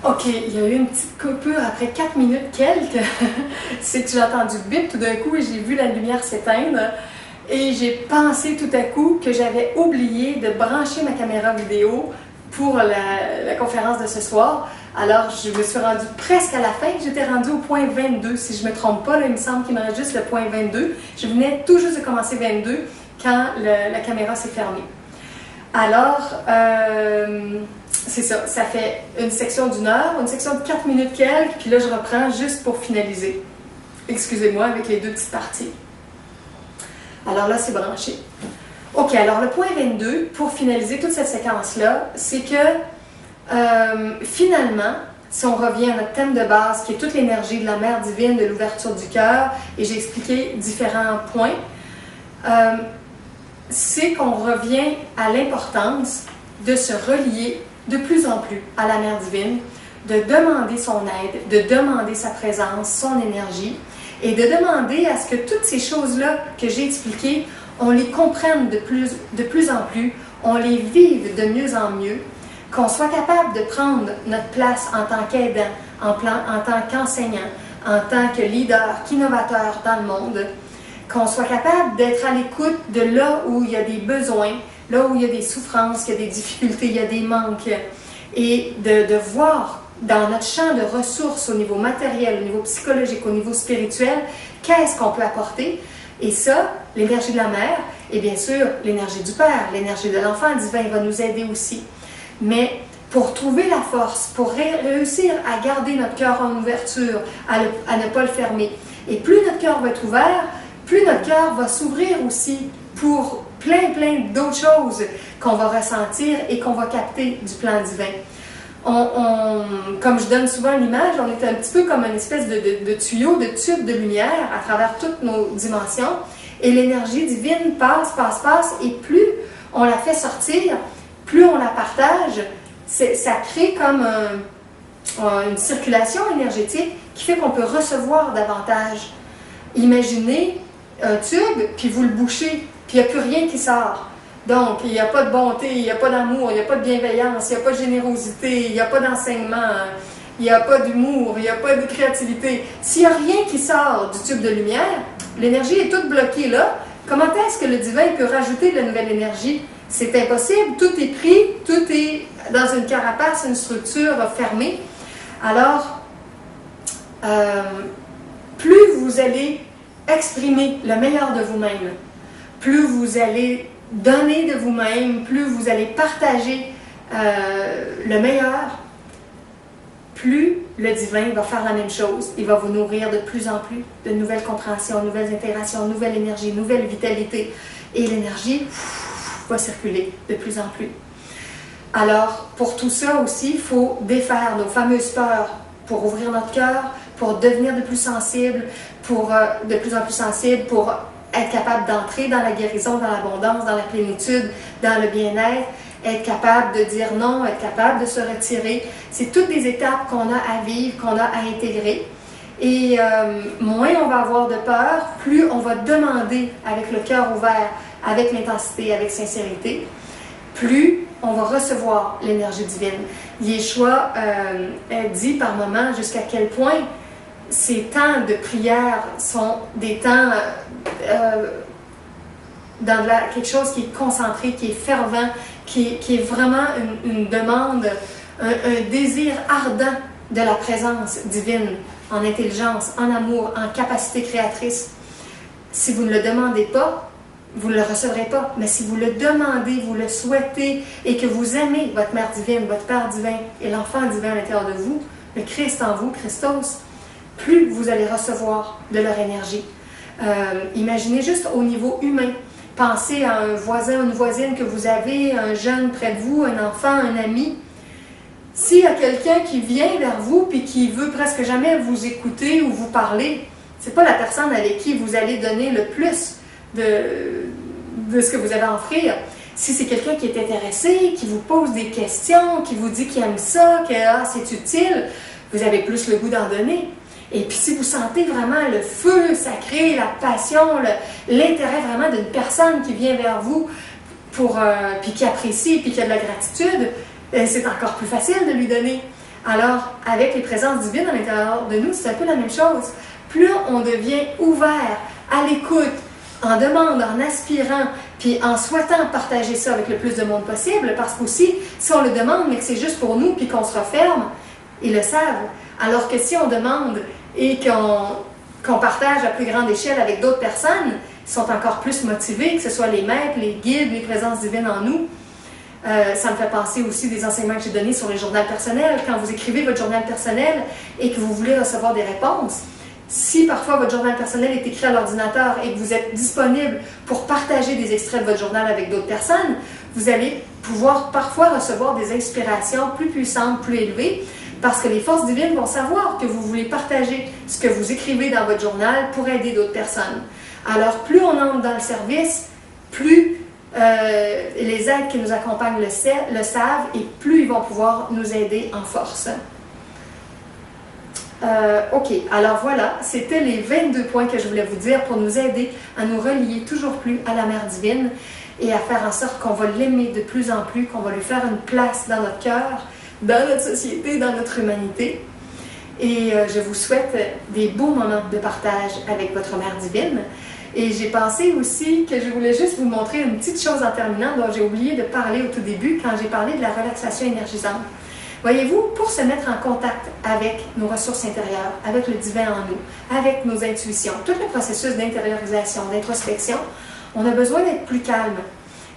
Ok, il y a eu une petite coupure après 4 minutes quelques. C'est que j'ai entendu bip tout d'un coup et j'ai vu la lumière s'éteindre. Et j'ai pensé tout à coup que j'avais oublié de brancher ma caméra vidéo pour la conférence de ce soir. Alors, je me suis rendue presque à la fin. J'étais rendue au point 22. Si je ne me trompe pas, là, il me semble qu'il me reste juste le point 22. Je venais tout juste de commencer 22 quand la caméra s'est fermée. Alors, c'est ça. Ça fait une section d'1 heure, une section de 4 minutes quelques, puis là, je reprends juste pour finaliser. Excusez-moi, avec les deux petites parties. Alors là, c'est branché. OK, alors le point 22, pour finaliser toute cette séquence-là, c'est que finalement, si on revient à notre thème de base, qui est toute l'énergie de la mère divine, de l'ouverture du cœur, et j'ai expliqué différents points, c'est qu'on revient à l'importance de se relier de plus en plus à la mère divine, de demander son aide, de demander sa présence, son énergie, et de demander à ce que toutes ces choses-là que j'ai expliquées, on les comprenne de plus en plus, on les vive de mieux en mieux, qu'on soit capable de prendre notre place en tant qu'aidant, en tant qu'enseignant, en tant que leader, qu'innovateur dans le monde, qu'on soit capable d'être à l'écoute de là où il y a des besoins, là où il y a des souffrances, il y a des difficultés, il y a des manques, et de voir dans notre champ de ressources au niveau matériel, au niveau psychologique, au niveau spirituel, qu'est-ce qu'on peut apporter. Et ça, l'énergie de la mère, et bien sûr l'énergie du Père, l'énergie de l'enfant divin va nous aider aussi. Mais pour trouver la force, pour réussir à garder notre cœur en ouverture, à ne pas le fermer, et plus notre cœur va être ouvert, plus notre cœur va s'ouvrir aussi pour plein d'autres choses qu'on va ressentir et qu'on va capter du plan divin. Comme je donne souvent l'image, on est un petit peu comme une espèce de tuyau, de tube de lumière à travers toutes nos dimensions. Et l'énergie divine passe, et plus on la fait sortir, plus on la partage, ça crée comme une circulation énergétique qui fait qu'on peut recevoir davantage. Imaginez un tube, puis vous le bouchez, puis il n'y a plus rien qui sort. Donc, il n'y a pas de bonté, il n'y a pas d'amour, il n'y a pas de bienveillance, il n'y a pas de générosité, il n'y a pas d'enseignement, il n'y a pas d'humour, il n'y a pas de créativité. S'il n'y a rien qui sort du tube de lumière, l'énergie est toute bloquée là. Comment est-ce que le divin peut rajouter de la nouvelle énergie? C'est impossible, tout est pris, tout est dans une carapace, une structure fermée. Alors, plus vous allez exprimer le meilleur de vous-même, plus vous allez donner de vous-même, plus vous allez partager le meilleur, plus le divin va faire la même chose. Il va vous nourrir de plus en plus de nouvelles compréhensions, nouvelles intégrations, nouvelle énergie, nouvelle vitalité. Et l'énergie va circuler de plus en plus. Alors, pour tout ça aussi, il faut défaire nos fameuses peurs pour ouvrir notre cœur, pour devenir de plus sensible, de plus en plus sensible, pour être capable d'entrer dans la guérison, dans l'abondance, dans la plénitude, dans le bien-être, être capable de dire non, être capable de se retirer. C'est toutes des étapes qu'on a à vivre, qu'on a à intégrer. Et moins on va avoir de peur, plus on va demander avec le cœur ouvert, avec l'intensité, avec sincérité, plus on va recevoir l'énergie divine. Yeshua dit par moments jusqu'à quel point ces temps de prière sont des temps dans quelque chose qui est concentré, qui est fervent, qui est vraiment une demande, un désir ardent de la présence divine, en intelligence, en amour, en capacité créatrice. Si vous ne le demandez pas, vous ne le recevrez pas. Mais si vous le demandez, vous le souhaitez et que vous aimez votre Mère divine, votre Père divin et l'enfant divin à l'intérieur de vous, le Christ en vous, Christos, plus vous allez recevoir de leur énergie. Imaginez juste au niveau humain. Pensez à un voisin, une voisine que vous avez, un jeune près de vous, un enfant, un ami. S'il y a quelqu'un qui vient vers vous et qui veut presque jamais vous écouter ou vous parler, c'est pas la personne avec qui vous allez donner le plus de ce que vous avez à offrir. Si c'est quelqu'un qui est intéressé, qui vous pose des questions, qui vous dit qu'il aime ça, que c'est utile, vous avez plus le goût d'en donner. Et puis si vous sentez vraiment le feu sacré, la passion, l'intérêt vraiment d'une personne qui vient vers vous puis qui apprécie, puis qui a de la gratitude, c'est encore plus facile de lui donner. Alors, avec les présences divines à l'intérieur de nous, c'est un peu la même chose. Plus on devient ouvert à l'écoute, en demande, en aspirant, puis en souhaitant partager ça avec le plus de monde possible, parce qu'aussi, si on le demande, mais que c'est juste pour nous, puis qu'on se referme, ils le savent. Alors que si on demande et qu'on partage à plus grande échelle avec d'autres personnes, ils sont encore plus motivés, que ce soit les maîtres, les guides, les présences divines en nous. Ça me fait penser aussi des enseignements que j'ai donnés sur les journaux personnels. Quand vous écrivez votre journal personnel et que vous voulez recevoir des réponses, si parfois votre journal personnel est écrit à l'ordinateur et que vous êtes disponible pour partager des extraits de votre journal avec d'autres personnes, vous allez pouvoir parfois recevoir des inspirations plus puissantes, plus élevées, parce que les forces divines vont savoir que vous voulez partager ce que vous écrivez dans votre journal pour aider d'autres personnes. Alors, plus on entre dans le service, plus les aides qui nous accompagnent le savent et plus ils vont pouvoir nous aider en force. OK, alors voilà, c'était les 22 points que je voulais vous dire pour nous aider à nous relier toujours plus à la Mère divine et à faire en sorte qu'on va l'aimer de plus en plus, qu'on va lui faire une place dans notre cœur, dans notre société, dans notre humanité. Et je vous souhaite des beaux moments de partage avec votre Mère divine. Et j'ai pensé aussi que je voulais juste vous montrer une petite chose en terminant dont j'ai oublié de parler au tout début quand j'ai parlé de la relaxation énergisante. Voyez-vous, pour se mettre en contact avec nos ressources intérieures, avec le divin en nous, avec nos intuitions, tout le processus d'intériorisation, d'introspection, on a besoin d'être plus calme.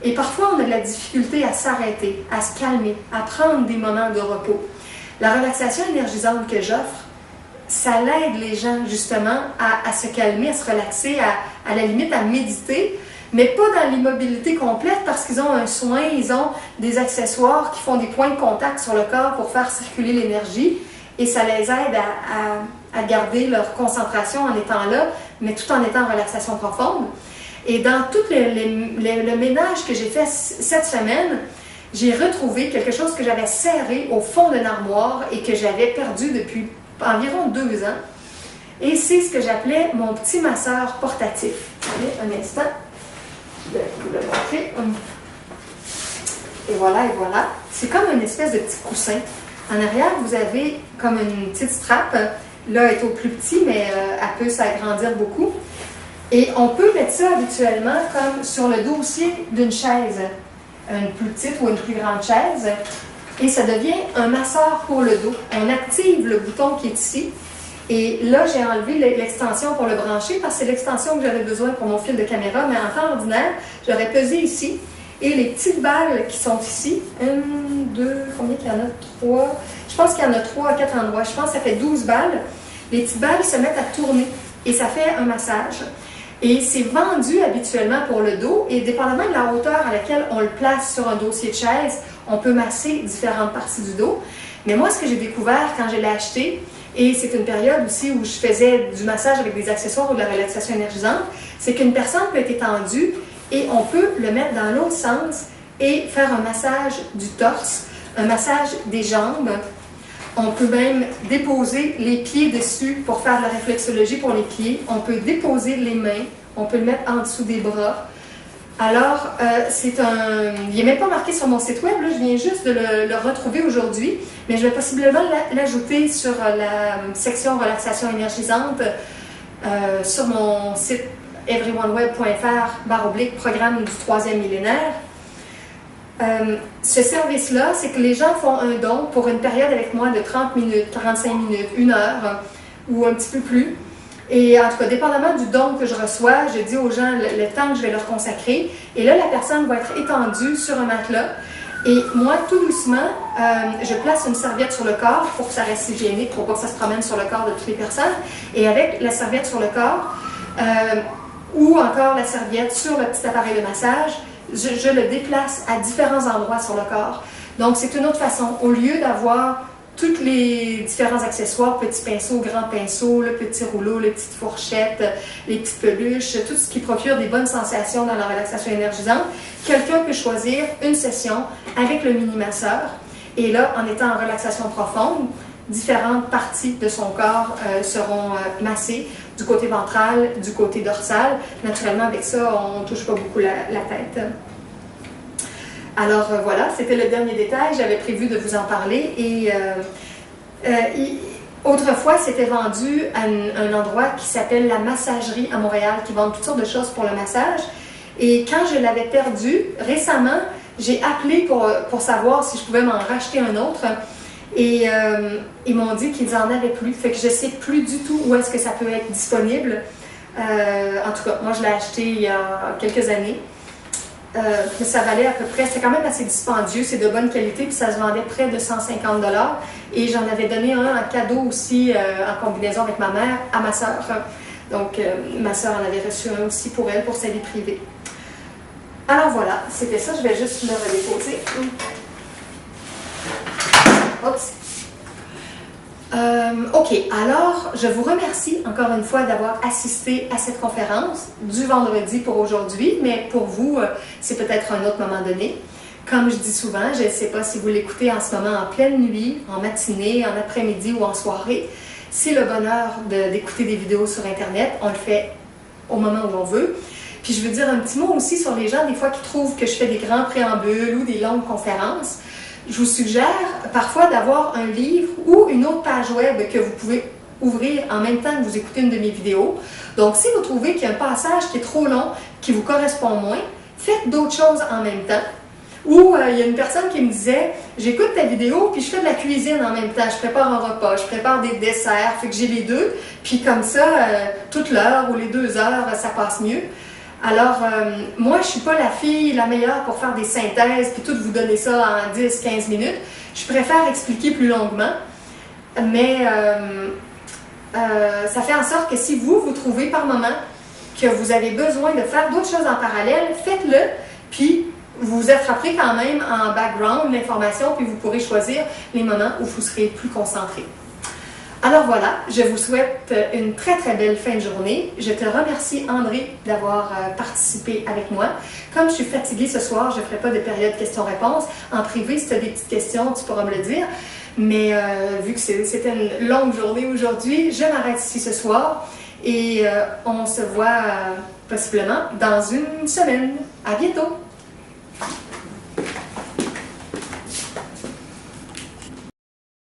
Et parfois, on a de la difficulté à s'arrêter, à se calmer, à prendre des moments de repos. La relaxation énergisante que j'offre, ça l'aide les gens justement à se calmer, à se relaxer, à la limite à méditer, mais pas dans l'immobilité complète parce qu'ils ont un soin, ils ont des accessoires qui font des points de contact sur le corps pour faire circuler l'énergie et ça les aide à garder leur concentration en étant là, mais tout en étant en relaxation profonde. Et dans tout le ménage que j'ai fait cette semaine, j'ai retrouvé quelque chose que j'avais serré au fond d'une armoire et que j'avais perdu depuis environ 2 ans. Et c'est ce que j'appelais mon petit masseur portatif. Allez, un instant. Je vais vous le montrer. Et voilà, et voilà. C'est comme une espèce de petit coussin. En arrière, vous avez comme une petite strap. Là, elle est au plus petit, mais elle peut s'agrandir beaucoup. Et on peut mettre ça habituellement comme sur le dossier d'une chaise. Une plus petite ou une plus grande chaise. Et ça devient un masseur pour le dos. On active le bouton qui est ici. Et là, j'ai enlevé l'extension pour le brancher parce que c'est l'extension que j'avais besoin pour mon fil de caméra. Mais en temps ordinaire, j'aurais pesé ici. Et les petites balles qui sont ici, 1, 2, combien qu'il y en a? 3. Je pense qu'il y en a 3 à 4 endroits. Je pense que ça fait 12 balles. Les petites balles se mettent à tourner et ça fait un massage. Et c'est vendu habituellement pour le dos. Et dépendamment de la hauteur à laquelle on le place sur un dossier de chaise, on peut masser différentes parties du dos. Mais moi, ce que j'ai découvert quand je l'ai acheté, et c'est une période aussi où je faisais du massage avec des accessoires ou de la relaxation énergisante, c'est qu'une personne peut être étendue et on peut le mettre dans l'autre sens et faire un massage du torse, un massage des jambes. On peut même déposer les pieds dessus pour faire de la réflexologie pour les pieds. On peut déposer les mains, on peut le mettre en dessous des bras. Alors, il n'est même pas marqué sur mon site web, là, je viens juste de le retrouver aujourd'hui, mais je vais possiblement l'ajouter sur la section relaxation énergisante sur mon site everyoneWeb.fr/programme du 3e millénaire. Ce service-là, c'est que les gens font un don pour une période avec moi de 30 minutes, 45 minutes, 1 heure ou un petit peu plus. Et en tout cas, dépendamment du don que je reçois, je dis aux gens le temps que je vais leur consacrer. Et là, la personne va être étendue sur un matelas. Et moi, tout doucement, je place une serviette sur le corps pour que ça reste hygiénique, pour pas que ça se promène sur le corps de toutes les personnes. Et avec la serviette sur le corps, ou encore la serviette sur le petit appareil de massage, je le déplace à différents endroits sur le corps. Donc, c'est une autre façon. Au lieu d'avoir tous les différents accessoires, petits pinceaux, grands pinceaux, le petit rouleau, les petites fourchettes, les petites peluches, tout ce qui procure des bonnes sensations dans la relaxation énergisante, quelqu'un peut choisir une session avec le mini-masseur. Et là, en étant en relaxation profonde, différentes parties de son corps seront massées, du côté ventral, du côté dorsal. Naturellement, avec ça, on ne touche pas beaucoup la tête. Alors voilà, c'était le dernier détail, j'avais prévu de vous en parler et autrefois c'était vendu à un endroit qui s'appelle la Massagerie à Montréal, qui vend toutes sortes de choses pour le massage. Et quand je l'avais perdu, récemment, j'ai appelé pour savoir si je pouvais m'en racheter un autre. Et ils m'ont dit qu'ils n'en avaient plus. Fait que je ne sais plus du tout où est-ce que ça peut être disponible. En tout cas, moi je l'ai acheté il y a quelques années. Ça valait à peu près, c'est quand même assez dispendieux, c'est de bonne qualité, puis ça se vendait près de 150 $. Et j'en avais donné un en cadeau aussi en combinaison avec ma mère à ma soeur. Donc ma soeur en avait reçu un aussi pour elle, pour sa vie privée. Alors voilà, c'était ça, je vais juste le redéposer. Oups. OK, alors je vous remercie encore une fois d'avoir assisté à cette conférence du vendredi pour aujourd'hui, mais pour vous, c'est peut-être un autre moment donné. Comme je dis souvent, je ne sais pas si vous l'écoutez en ce moment en pleine nuit, en matinée, en après-midi ou en soirée. C'est le bonheur d'écouter des vidéos sur Internet. On le fait au moment où on veut. Puis je veux dire un petit mot aussi sur les gens des fois qui trouvent que je fais des grands préambules ou des longues conférences. Je vous suggère parfois d'avoir un livre ou une autre page web que vous pouvez ouvrir en même temps que vous écoutez une de mes vidéos. Donc, si vous trouvez qu'il y a un passage qui est trop long, qui vous correspond moins, faites d'autres choses en même temps. Ou il y a une personne qui me disait, j'écoute ta vidéo puis je fais de la cuisine en même temps, je prépare un repas, je prépare des desserts, fait que j'ai les deux, puis comme ça, toute l'heure ou les 2 heures, ça passe mieux. Alors, moi, je ne suis pas la fille la meilleure pour faire des synthèses puis tout vous donner ça en 10-15 minutes. Je préfère expliquer plus longuement. Mais ça fait en sorte que si vous trouvez par moment que vous avez besoin de faire d'autres choses en parallèle, faites-le, puis vous attraperez quand même en background l'information, puis vous pourrez choisir les moments où vous serez plus concentré. Alors voilà, je vous souhaite une très très belle fin de journée. Je te remercie André d'avoir participé avec moi. Comme je suis fatiguée ce soir, je ne ferai pas de période questions-réponses. En privé, si tu as des petites questions, tu pourras me le dire. Mais vu que c'était une longue journée aujourd'hui, je m'arrête ici ce soir et on se voit possiblement dans une semaine. À bientôt!